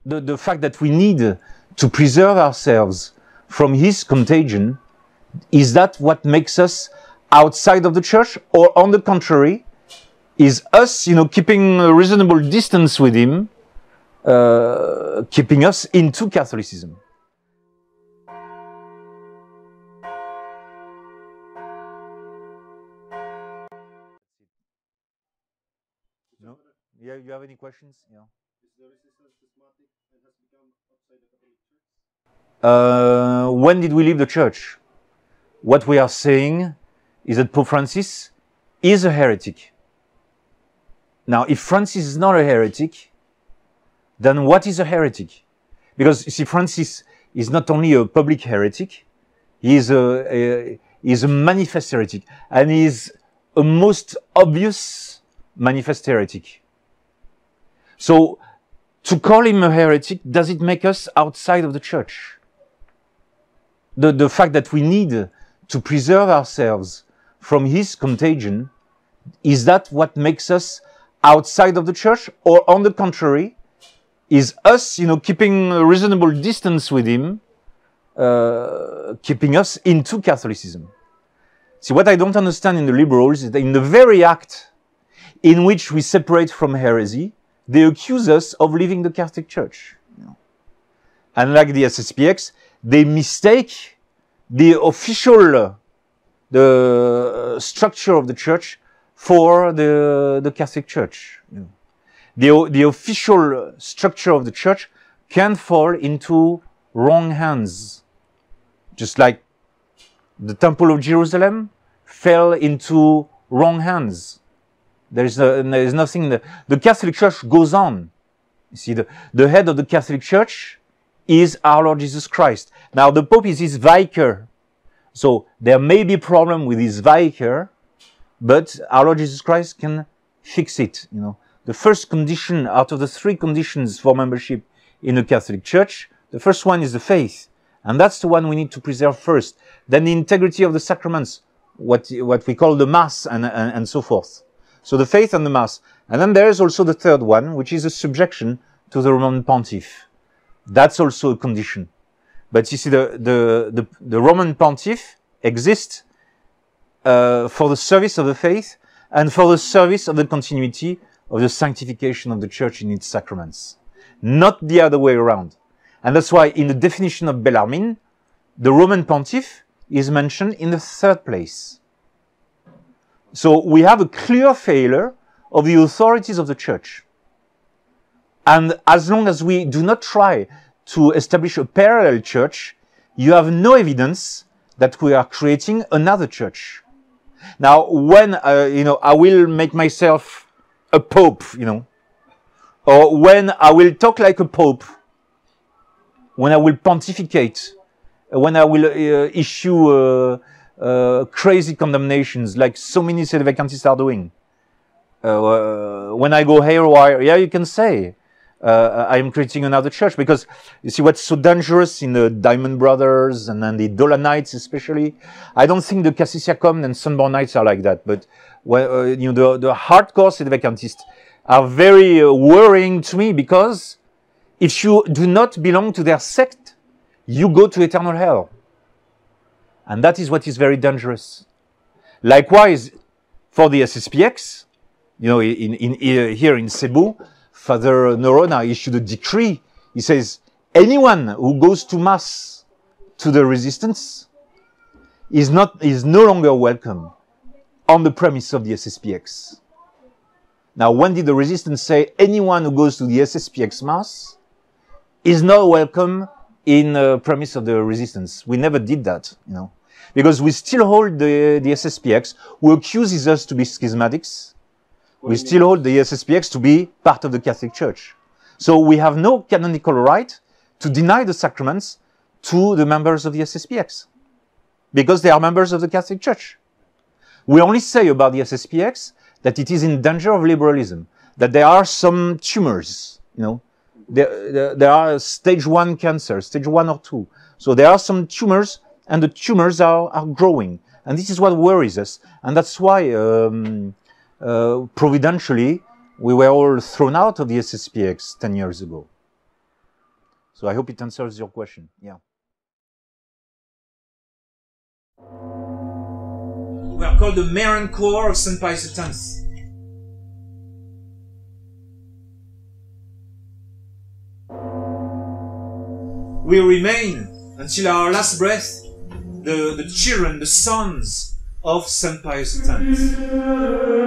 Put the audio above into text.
the fact that we need to preserve ourselves from his contagion, is that what makes us outside of the church? Or on the contrary, is us, keeping a reasonable distance with him, keeping us into Catholicism? No? Yeah, you have any questions? Yeah. Is the resistance systematic and has become outside the Catholic Church? When did we leave the church? What we are saying is that Pope Francis is a heretic. Now, if Francis is not a heretic, then what is a heretic? Because, you see, Francis is not only a public heretic, he is a manifest heretic, and he is a most obvious manifest heretic. So, to call him a heretic, does it make us outside of the church? The fact that we need to preserve ourselves from his contagion, is that what makes us outside of the church? Or on the contrary, is us, keeping a reasonable distance with him, keeping us into Catholicism? See, what I don't understand in the liberals is that in the very act in which we separate from heresy, they accuse us of leaving the Catholic Church. And like the SSPX, they mistake the official structure of the church for the Catholic Church. The official structure of the church can fall into wrong hands. Just like the Temple of Jerusalem fell into wrong hands. There is nothing, the Catholic Church goes on. You see, the head of the Catholic Church is our Lord Jesus Christ. Now, the Pope is his vicar. So, there may be a problem with his vicar, but our Lord Jesus Christ can fix it. The first condition out of the three conditions for membership in the Catholic Church, the first one is the faith. And that's the one we need to preserve first. Then the integrity of the sacraments, what we call the Mass and so forth. So the faith and the Mass. And then there is also the third one, which is a subjection to the Roman Pontiff. That's also a condition. But you see, the Roman Pontiff exists for the service of the faith and for the service of the continuity of the sanctification of the Church in its sacraments. Not the other way around. And that's why in the definition of Bellarmine, the Roman Pontiff is mentioned in the third place. So we have a clear failure of the authorities of the Church. And as long as we do not try to establish a parallel church, you have no evidence that we are creating another church. Now, when, I will make myself a pope, or when I will talk like a pope, when I will pontificate, when I will issue crazy condemnations like so many Sedevacantists are doing, when I go haywire, yeah, you can say, I am creating another church, because you see what's so dangerous in the Diamond Brothers and then the Dolanites especially. I don't think the Cassisiacum and Sunbornites are like that, but the hardcore Sedevacantists are very worrying to me, because if you do not belong to their sect, you go to eternal hell. And that is what is very dangerous. Likewise, for the SSPX, here in Cebu, Father Noronha issued a decree. He says, anyone who goes to Mass to the resistance is no longer welcome on the premise of the SSPX. Now, when did the resistance say anyone who goes to the SSPX Mass is not welcome in the premise of the resistance? We never did that, because we still hold the SSPX, who accuses us to be schismatics. We still hold the SSPX to be part of the Catholic Church. So we have no canonical right to deny the sacraments to the members of the SSPX, because they are members of the Catholic Church. We only say about the SSPX that it is in danger of liberalism, that there are some tumors, there are stage 1 cancer, stage 1 or 2. So there are some tumors, and the tumors are growing. And this is what worries us. And that's why, providentially, we were all thrown out of the SSPX 10 years ago. So I hope it answers your question. Yeah. We are called the Maron Corps of St. Pius X. We remain until our last breath the children, the sons of St. Pius X.